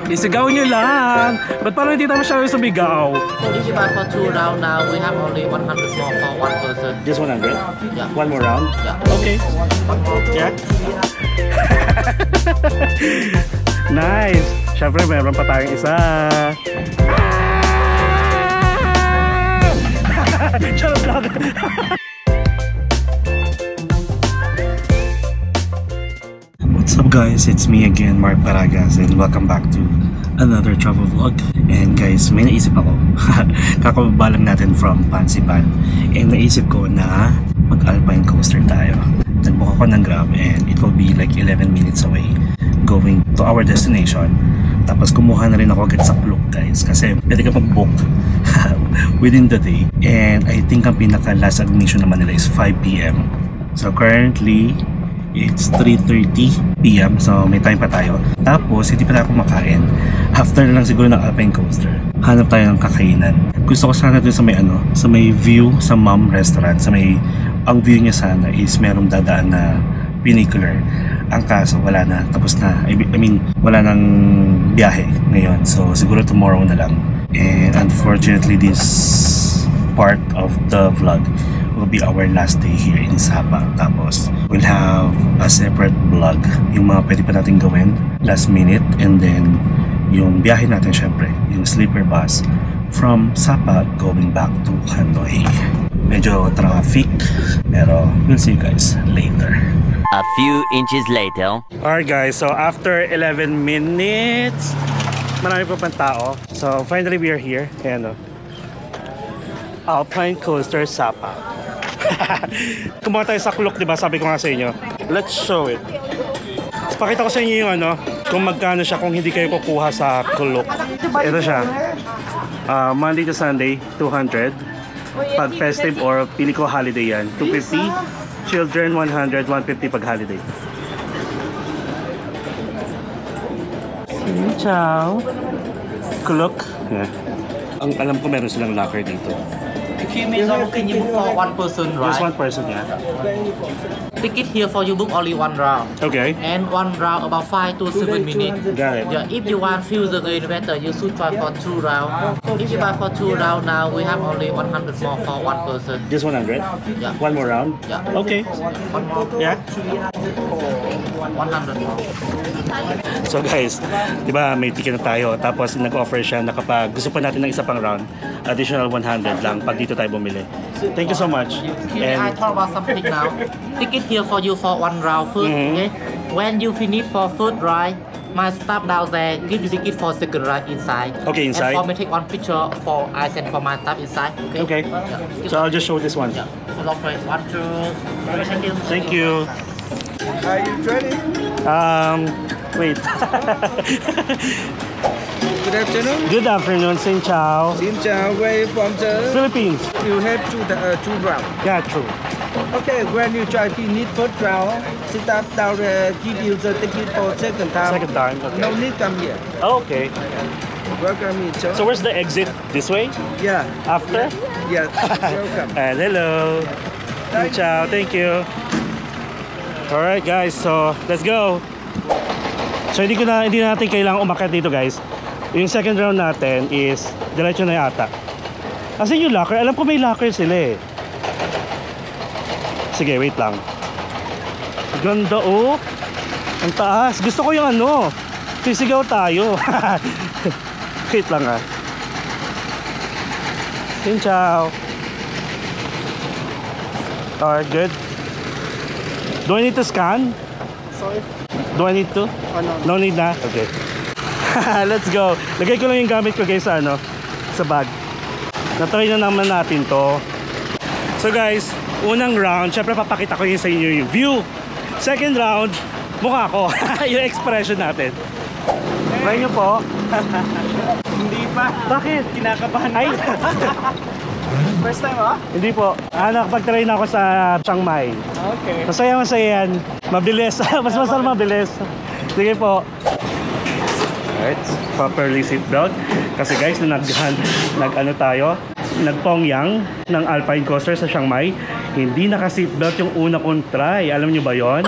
Isigaw nyo lang. Ba't parang hindi tayo masyado sumigaw? If you buy for 2 rounds now, we have only 100 more for 1 person. Just 100? Yeah. One more round? Yeah. Okay. Yeah. Nice. Siyempre, meron pa tayong isa. Charot lang. What's up guys, it's me again, Mark Paragas, and welcome back to another travel vlog. And guys, may naisip ako. Kakababa lang natin from Pansipan, and naisip ko na mag-alpine coaster tayo. Nagbook ako ng Grab and it will be like 11 minutes away going to our destination. Tapos kumuha na rin ako agad sa Klook guys, kasi pwede ka mag-book within the day. And I think ang pinaka last admission naman nila is 5 PM. So currently it's 3:30 PM, so may time pa tayo. Tapos hindi pa tayo kumakain. After na lang siguro ng alpine coaster, hanap tayo ng kakainan. Gusto ko sana dun sa may sa may view sa Mom Restaurant. Sa may, ang view niya sana is merong dadaan na funicular. Ang kaso wala na, tapos na. I mean wala nang biyahe ngayon, so siguro tomorrow na lang. And unfortunately this part of the vlog will be our last day here in Sapa. Tapos we'll have a separate vlog, yung mga pwede pa natin gawin last minute, and then yung biyahe natin syempre, yung sleeper bus from Sapa going back to Hanoi. Medyo traffic, pero we'll see you guys later. A few inches later. Alright guys, so after 11 minutes, marami pa pang tao. So finally we are here. Ayan o. Alpine Coaster Sapa. Kumuha tayo sa Klook, diba? Sabi ko nga sa inyo. Let's show it. Pakita ko sa inyo yung kung magkano siya kung hindi kayo kukuha sa Klook. Ito siya. Monday to Sunday, 200. Pag festive or pili ko holiday yan, 250. Children, 100, 150 pag holiday. Ciao. Klook. Yeah. Ang alam ko meron silang locker dito. Can you book for 1 person, right? Just 1 person, yeah. Ticket here for you book only 1 round. Okay. And 1 round about 5 to 7 minutes. Got it. Yeah, if you want feel the game better, you should try for 2 rounds. If you buy for 2 rounds now, we have only 100 more for 1 person. Just 100? Yeah. One more round? Yeah. Okay. 1 more. Yeah. 100 more. So guys, di ba may ticket na tayo, tapos nag-offer siya na kapag gusto pa natin ng isa pang round, additional 100 lang pag dito tayo bumili. Thank you so much. Can I talk about something now? Ticket here for you for 1 round first, okay? When you finish for first ride, my staff down there give you ticket for second ride inside. Okay, inside. And for me take 1 picture for I send for my staff inside. Okay. Okay. Yeah. So I'll just show this one. Yeah. So long way. 1, 2. Thank you. Thank you. Are you ready? Wait. Good afternoon. Good afternoon, Xin Chao. Xin chào, where are you from, sir? Philippines. You have two rounds. Yeah, true. Okay, when you try finish first round, sit up down there, give you the ticket for second time. Second time, okay. No need come here. Oh, okay. Welcome in, sir. So where's the exit? This way? Yeah. After? Yeah. Welcome. And hello. Xin Chao. Thank you. Alright guys, so let's go. So hindi natin kailangang umakyat dito guys. Yung second round natin is diretso na yata. Kasi yung locker, alam ko may locker sila eh. Sige, wait lang. Ganda oh. Ang taas. Gusto ko yung sisigaw tayo. Wait lang ah. Xin Chao. Alright, good. Do I need to scan? Sorry? Do I need to? Oh, no. No need na? Okay. Let's go. Lagay ko lang yung gamit ko guys sa sa bag. Na-try na naman natin to. So guys, unang round, syempre papakita ko yun sa inyo yung view. Second round, mukha ko. Yung expression natin. Try nyo po. Hindi pa. Bakit? Kinakabahan Ay! First time, ha? Hindi po. Nakapag-try na ako sa Chiang Mai. Okay. Masaya yan. Mabilis. Mas masal mabilis. Sige po. Alright. Properly seatbelt. Kasi guys, nagpongyang ng Alpine Coaster sa Chiang Mai, hindi naka-seatbelt yung una kong try. Alam nyo ba yon?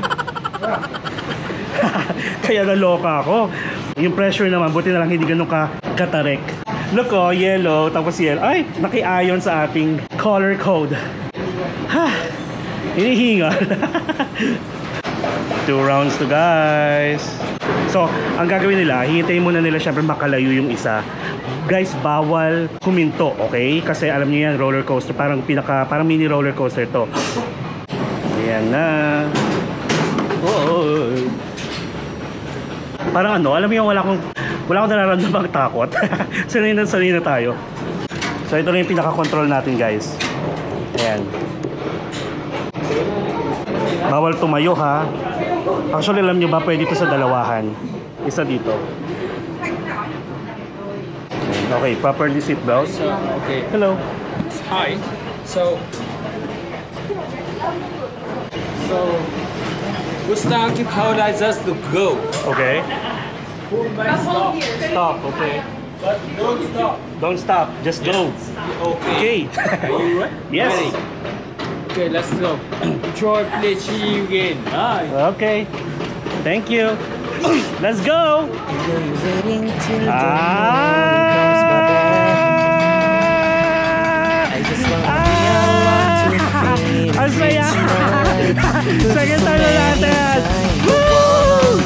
Kaya naloka ako. Yung pressure naman, buti na lang hindi ganun katarik. Look oh, yellow, tapos yellow. Ay, naki-ayon sa ating color code. Ha! Hinihingal. 2 rounds to guys. So, ang gagawin nila, hihintayin muna nila syempre makalayo yung isa. Guys, bawal huminto, okay? Kasi alam niyo yan, roller coaster, parang mini roller coaster to. Ayan na. Oh. Parang ano, alam mo yung wala akong nararamdamang takot. sanay na tayo. So ito na yung pinaka-control natin guys. Ayan. Bawal tumayo ha. Actually alam nyo ba, pwede ito sa dalawahan. Isa dito. Okay, properly seat belt. So, okay. Hello. Hi. So Gustav, how did I just go? Okay. Stop, okay. But don't stop. Don't stop, just go. Okay. Are you ready? Yes. Ready. Okay, let's go. Troy, please see you again. Bye. Okay. Thank you. Let's go. Ang saya. Second time na natin. Woo!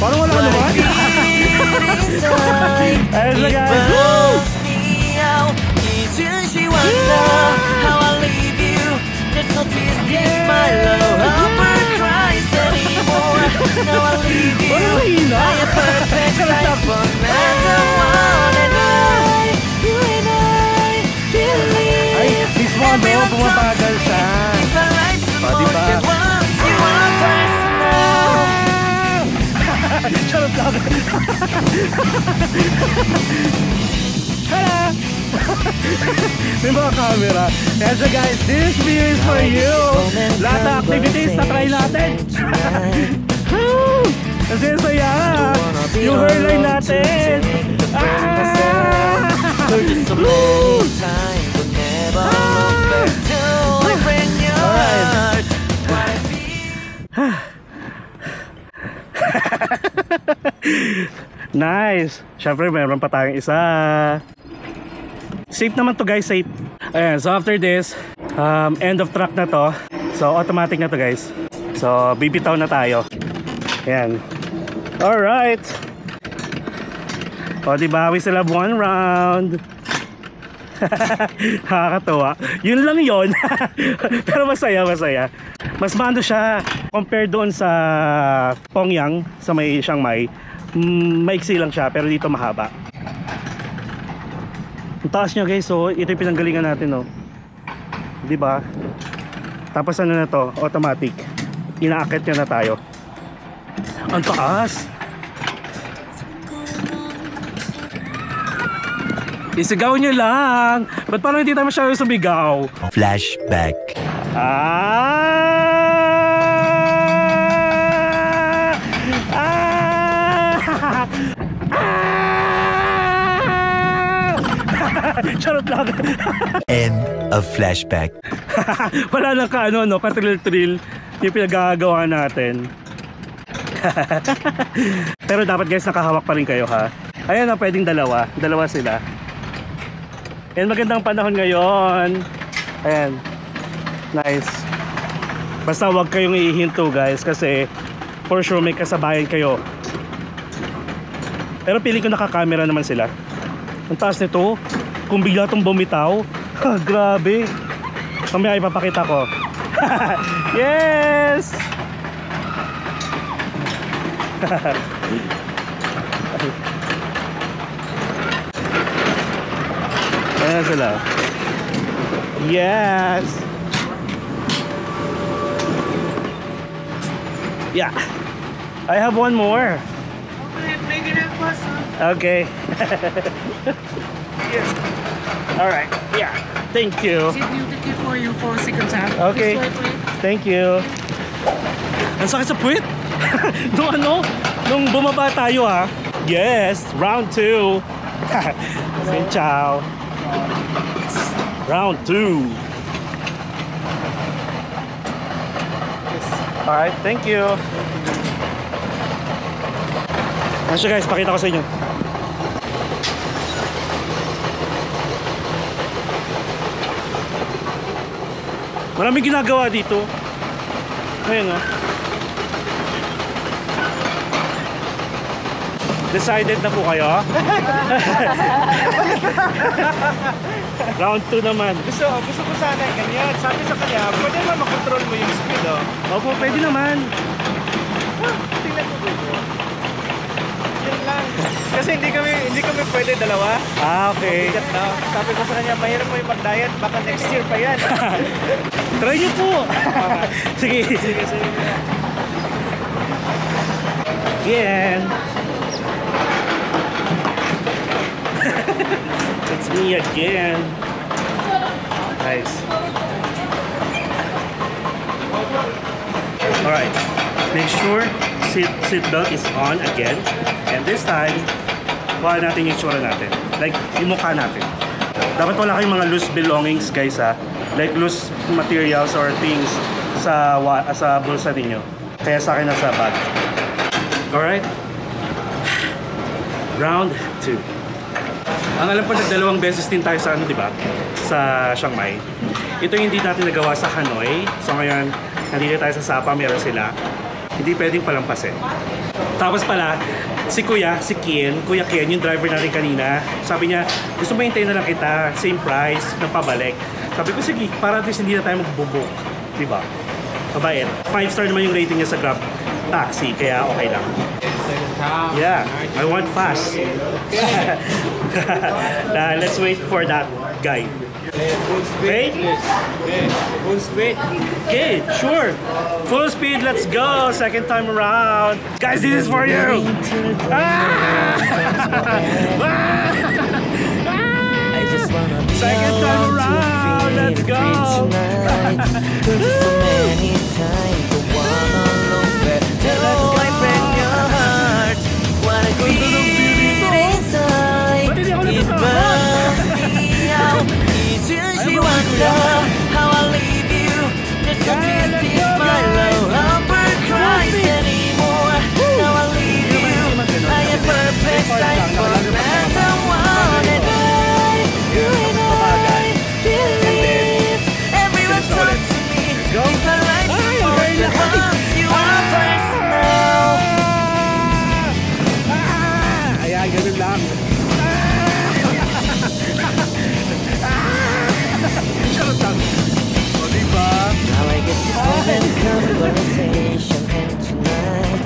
Parang wala naman. Ayun na guys. Woo! Ay, mismo ano, bumabagal siya. O, diba? Charot lang. Hello! May mga camera. Kaya so guys, this video is for you. Lahat ng activities na try natin. Kasi saya. Yung hairline natin. Nice. Syempre meron pa tayong isa. Safe naman to guys, safe. Ayan, so after this, end of track na to. So automatic na to guys. So bibitaw na tayo. Ayan. Alright. O diba, we still have 1 round. Nakakatawa. Yun lang yun. Pero masaya. Mas maano siya compared doon sa Pongyang, sa may Chiang Mai. Maiksi lang siya, pero dito mahaba. Ang taas niya guys, so ito yung pinanggalingan natin, no? Diba? Tapos ano na to, automatic. Inaakit niya na tayo. Ang taas! Isigaw niyo lang! Ba't parang hindi tayo masyadong sumigaw? Flashback. Charot lang. End of flashback. Wala lang ka ano, no? Patril-trill yung pinagagawa natin. Pero dapat guys, nakahawak pa rin kayo ha. Ayan na, pwedeng dalawa sila. Ayan, magandang panahon ngayon. Ayan, nice. Basta wag kayong ihinto guys, kasi for sure may kasabayan kayo. Pero piling ko nakakamera naman sila. Ang taas nito, kung bigla itong bumitaw. Grabe. Mamaya ipapakita ko. Yes! Ayan sila. Yes! Yeah. I have one more. Okay. Alright. Yeah. Thank you. New ticket for you for second time. Okay. Thank you. Ang sakit sa puwit. Nung bumaba tayo ha. Yes. Round 2. Say ciao. Round 2. Alright. Thank you. Asya guys, pakita ko sa inyo. Maraming ginagawa dito. Ayun o. Decided na po kayo? Round 2 naman. Gusto ko sana ganyan. Sabi sa kanya, pwede naman makontrol mo yung speed, oh. Opo, pwede naman. Tingnan ko dito. Yun lang. Kasi hindi kami pwede dalawa. Ah, okay. Bigat na. Sabi ko sa kanya, mahirap mo yung mag-diet. Baka next year pa yan. Try nyo po. Sige. Sige. Again. It's me again. Nice. Alright. Make sure seat belt is on again. And this time, kuha natin yung tsura natin. Like, yung mukha natin. Dapat wala kayong mga loose belongings, guys, ha. Like loose materials or things sa bulsa ninyo. Kaya sa akin nasa bag. Alright? Round 2. Ang alam ko, nagdalawang beses din tayo sa di ba? Sa Chiang Mai. Ito yung hindi natin nagawa sa Hanoi. So ngayon, nandito tayo sa Sapa, meron sila. Hindi pwedeng palampasin. Tapos pala, si Kuya Ken, yung driver natin kanina, sabi niya, gusto mo hintayin na lang kita, same price, ng pabalik. Sabi ko, sige, para at least hindi na tayo magbubuk. Diba? Mabait. 5-star naman yung rating niya sa Grab Taxi, kaya okay lang. Yeah, I want fast. Let's wait for that guy. Okay? Full speed. Okay, sure. Full speed, let's go. Second time around. Guys, this is for you. Second time around, let's go. How I leave you, just to tease my love. I'll cries anymore. Now I leave you, I am perfect size for the man I want. And I believe everyone talks to me. If I like someone that wants you are personal. Ayan, ganun lang. O, diba? Now I get this moment conversation and tonight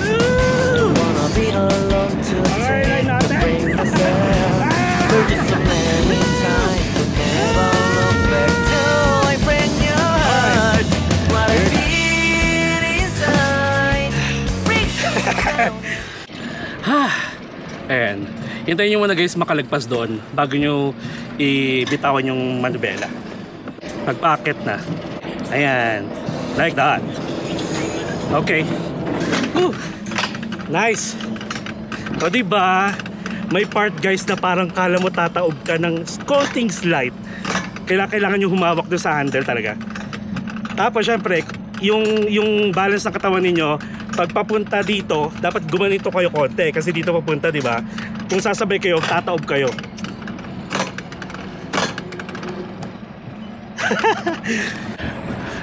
don't wanna be alone to take a break myself. For just a moment time to never look back till I break your heart. What I feel inside breaks your Ayan. Hintayin nyo muna guys makalagpas doon bago nyo ibitawan yung manubela. Pagpaakit na. Ayan. Like that. Okay. Whew. Nice. O diba, may part guys na parang kala mo tataob ka ng scalding slide. Kailangan nyo humawak doon sa handle talaga. Tapos syempre, yung balance ng katawan ninyo, pag papunta dito, dapat gumanito kayo konti kasi dito papunta, di ba? Kung sasabay kayo, tataob kayo.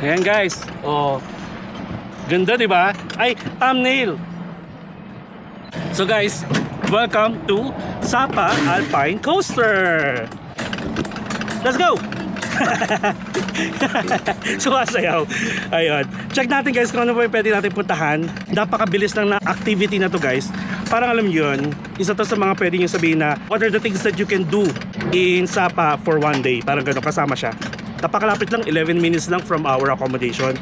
Ayan guys. Oh. Ganda, di ba? Ay, thumbnail. So guys, welcome to Sapa Alpine Coaster. Let's go. Sumasayaw. Ayun. Check natin guys kung ano po yung pwede natin puntahan. Napakabilis lang na activity na to guys. Parang alam yun, isa to sa mga pwede nyo sabihin na what are the things that you can do in Sapa for one day. Parang gano'n, kasama siya. Napakalapit lang, 11 minutes lang from our accommodation.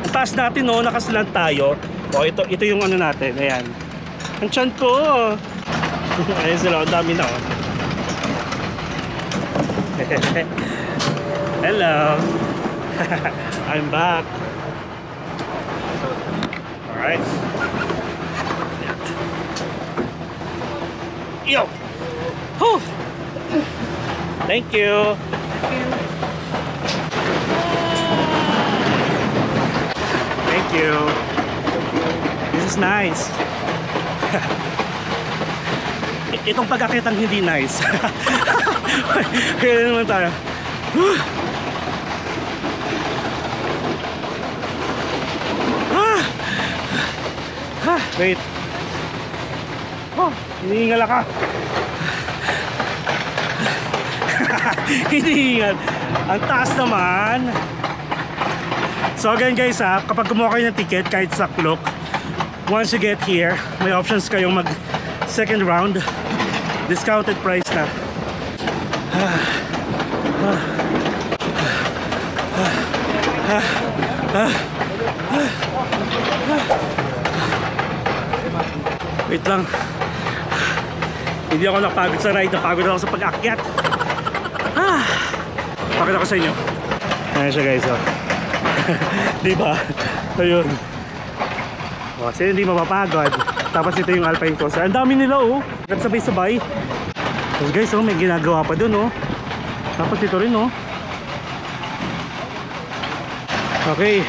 Ang taas natin no, nakaslant tayo. O ito yung ano natin, ayan. Ang tiyan ko. Ayan sila, ang dami na oh. Hello. I'm back. Alright. Yo. Whew. Thank you. Thank you. This is nice. Itong pag-akit ang hindi nice. Kaya naman tayo. Wait. Oh, hinihingal ako. Hinihingal. Ang taas naman. So again guys kapag kumuha kayo ng ticket kahit sa Klook, once you get here, may options kayong mag second round. Discounted price na. Wait lang. Hindi ako napagod sa ride, napagod ako sa pag-akyat. Pakita ko sa inyo. Ayan siya guys, oh. Diba? Ayun. Oh, kasi hindi mapapagod. Tapos ito yung Alpine Coaster. Ang dami nila, oh. Sabay-sabay. Tapos guys, oh, may ginagawa pa dun, oh. Tapos ito rin, oh. Okay.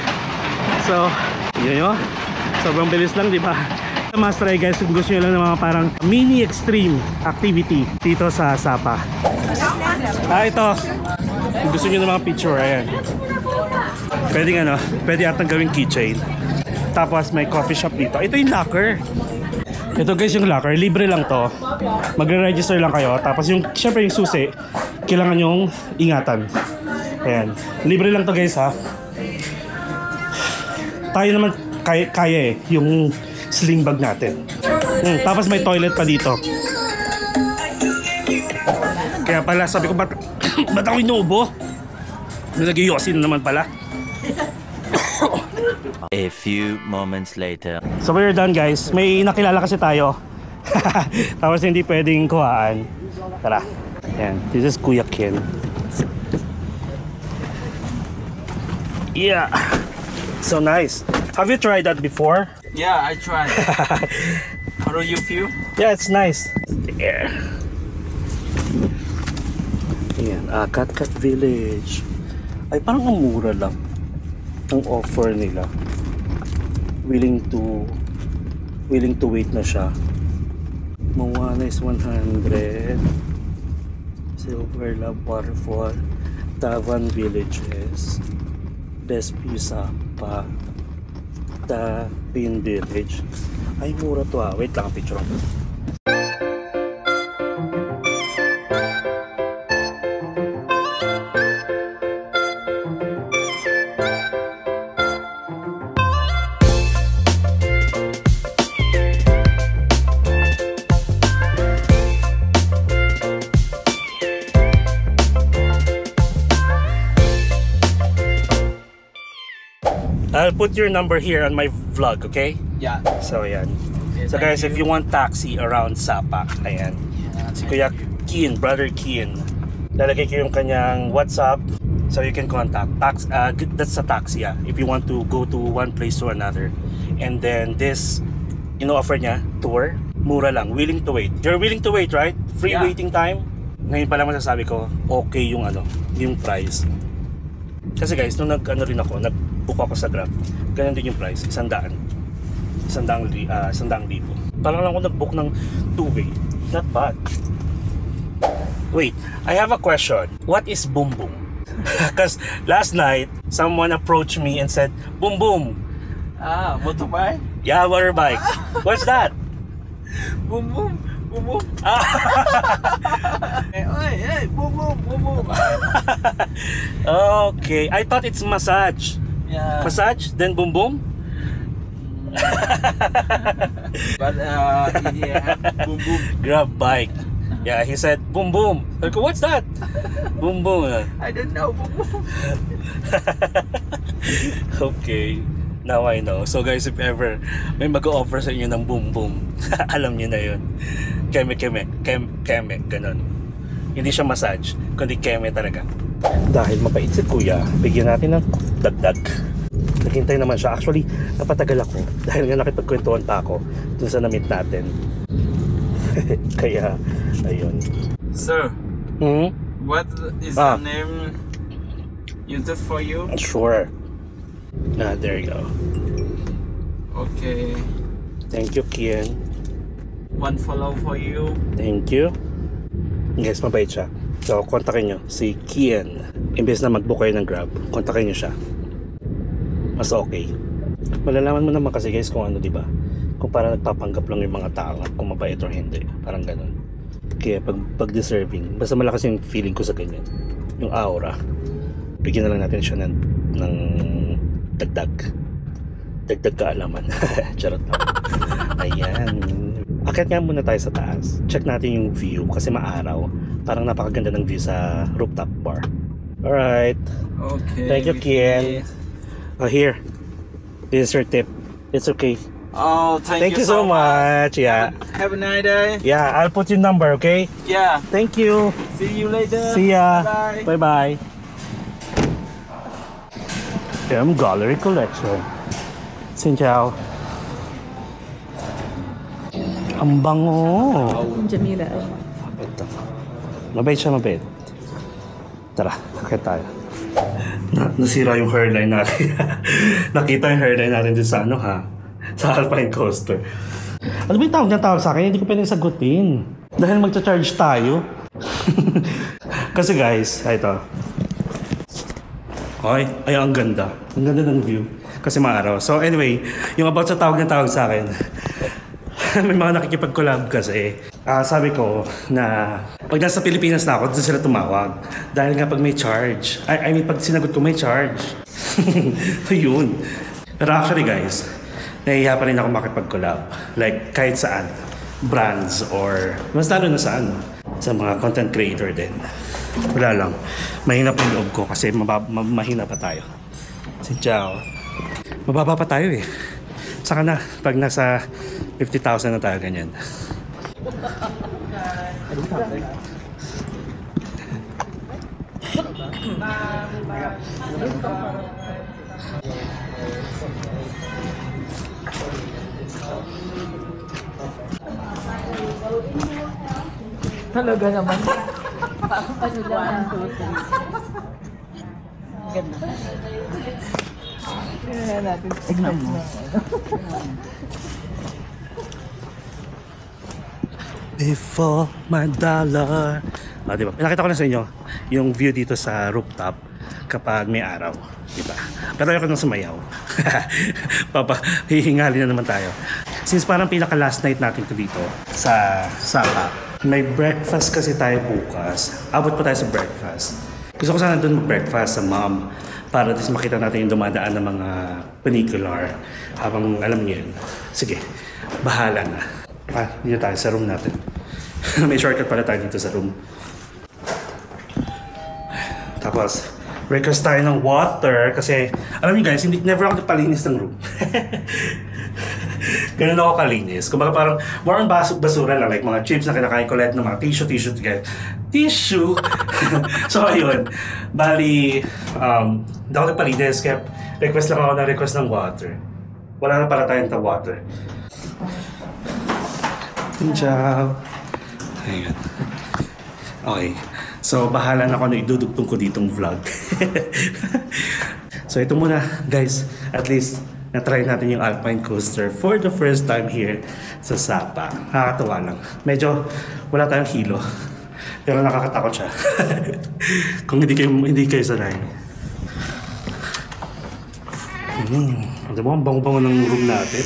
So, yun, oh. Sobrang bilis lang, diba? Must try guys kung gusto nyo lang ng mga parang mini extreme activity dito sa Sapa. Ito. Kung gusto nyo ng mga picture, ayan. Pwede atang gawing keychain. Tapos may coffee shop dito. Ito yung locker. Ito guys yung locker, libre lang to. Magre-register lang kayo. Tapos yung, syempre yung susi, kailangan yung ingatan. Ayan. Libre lang to guys ha. Tayo naman kaya eh, yung sling bag natin. Tapos may toilet pa dito. Kaya pala sabi ko, ba't ako inuubo? Nag-iyosin naman pala. A few moments later. So we're done guys. May nakilala kasi tayo. Tapos hindi pwedeng kuhaan. Tara. Ayan. This is Kuya Ken. Yeah. So nice. Have you tried that before? Yeah, I tried. How do you feel? Yeah, it's nice. There. Ayan. Kat Village. Ay, parang ang mura lang ang offer nila. Willing to wait na siya. Moana is 100. Silver Love Waterfall. Tavan Villages. Despue Sapa. Tapin Village. Ay, mura to ah. Wait lang, picture ko. I'll put your number here on my vlog, okay? Yeah. So, ayan. So guys, if you want taxi around Sapa, ayan. Si Kuya Kian, Brother Kian. Lalagay ko yung kanyang WhatsApp so you can contact. That's a taxi, yeah. If you want to go to one place to another. And then this, offer niya, tour, mura lang, willing to wait. You're willing to wait, right? Free waiting time. Ngayon pa lang masasabi ko, okay yung yung price. Kasi guys, nung nag-book ako sa Grab, ganyan din yung price, 100,000. 100,000. Parang lang ako nag-book ng 2-way. Not bad. Wait, I have a question. What is Boom Boom? Because last night, someone approached me and said, Boom Boom. Motorbike? Yeah, motorbike. What's that? Boom boom, boom boom. Hey, boom boom, boom boom. Okay, I thought it's massage. Yeah. Massage, then boom boom? But yeah, boom boom. Grab bike. Yeah, he said boom boom. I go, what's that? Boom boom. I don't know, boom boom. Okay, now I know. So guys, if ever may mag-o-offer sa inyo ng boom boom, alam niyo na yun. Keme, ganun. Hindi siya massage, kundi keme talaga. Dahil mapait si Kuya, bigyan natin ng dagdag. Naghintay naman siya. Actually, napatagal ako dahil nga nakipagkwentuhan pa ako dun sa na-meet natin. Kaya, ayun. Sir, what is the name used for you? Sure. There you go. Okay. Thank you, Kian. One follow for you. Thank you. Guys, mabait siya. So, kontakin nyo si Kian. Imbes na mag-book kayo ng Grab, kontakin nyo siya. Mas okay. Malalaman mo naman kasi guys kung ano, di ba? Kung parang nagpapanggap lang yung mga tao kung mabait or hindi. Parang ganun. Kaya pag deserving, basta malakas yung feeling ko sa ganyan. Yung aura. Bigyan na lang natin siya ng dagdag kaalaman. Charot lang. Ayan. Akit nga muna tayo sa taas. Check natin yung view kasi maaraw. Parang napakaganda ng view sa rooftop bar. Alright. Okay. Thank you, Kian. Oh, here. This is your tip. It's okay. Oh, Thank you so much. Yeah. Have a nice day. Yeah, I'll put your number, okay? Yeah. Thank you. See you later. See ya. Bye. Bye-bye. Gallery Collection. Xin chào. Ang bango. Jamila. Ito. Mabait siya, mabait. Tara, akit tayo. Nasira yung hairline natin. Nakita yung hairline natin dun sa ano ha? Sa Alpine Coaster. Ano ba yung tawag sa akin? Hindi ko pwedeng sagutin. Dahil magcha-charge tayo. Kasi guys, ito. Ay, ang ganda. Ang ganda ng view. Kasi maaraw. So anyway, yung about sa tawag sa akin. May mga nakikipag-collab kasi. Sabi ko na pag nasa Pilipinas na ako, doon sila tumawag. Dahil nga pag may charge. I mean, pag sinagot ko may charge. So yun. Pero actually guys, nahihiya pa rin ako makipag-collab. Like kahit saan. Brands or mas lalo na saan. Sa mga content creator din. Wala lang. Mahina pa yung loob ko kasi mahina pa tayo. Ciao. Mababa pa tayo eh. Saka na, pag nasa 50,000 na tayo ganyan. Talaga naman. Ano lang ang tutin. Ganda. Kaya natin tignan mo. Before my dollar. Diba? Nakita ko na sa inyo yung view dito sa rooftop kapag may araw. Diba? Pero ayoko nang sumayaw. Hihingali na naman tayo. Since parang pinaka last night natin to dito sa Sapa. May breakfast kasi tayo bukas. Abot pa tayo sa breakfast. Gusto ko sana doon mag-breakfast sa mom para dis makita natin yung dumadaan ng mga funicular habang alam niyo yun. Sige, bahala na. Dito tayo sa room natin. May shortcut pala tayo dito sa room. Tapos, request tayo ng water kasi alam niyo guys, never ako nagpalinis ng room. Ganun ako kalinis. Kumbaga parang more on basura lang, like mga chips na kinakain ko, lahat ng mga tissue. So ayun, bali hindi ako nagpalinis kaya request lang ako ng water. Wala na pala tayong water. Ciao. Ayun. Okay. So bahala na ako na idudugtong ko ditong vlog. So ito muna guys, at least na-try natin yung Alpine Coaster for the first time here sa Sapa. Nakakatawa lang. Medyo wala tayong hilo. Pero nakakatakot siya. Kung hindi kayo sanay. Di ba? Ang bango-bango ng room natin.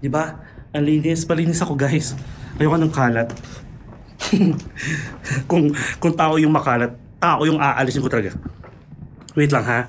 Di ba? Ang linis. Palinis ako guys. Ayoko ng kalat. kung tao yung makalat, tao yung aalisin ko talaga. Wait lang ha.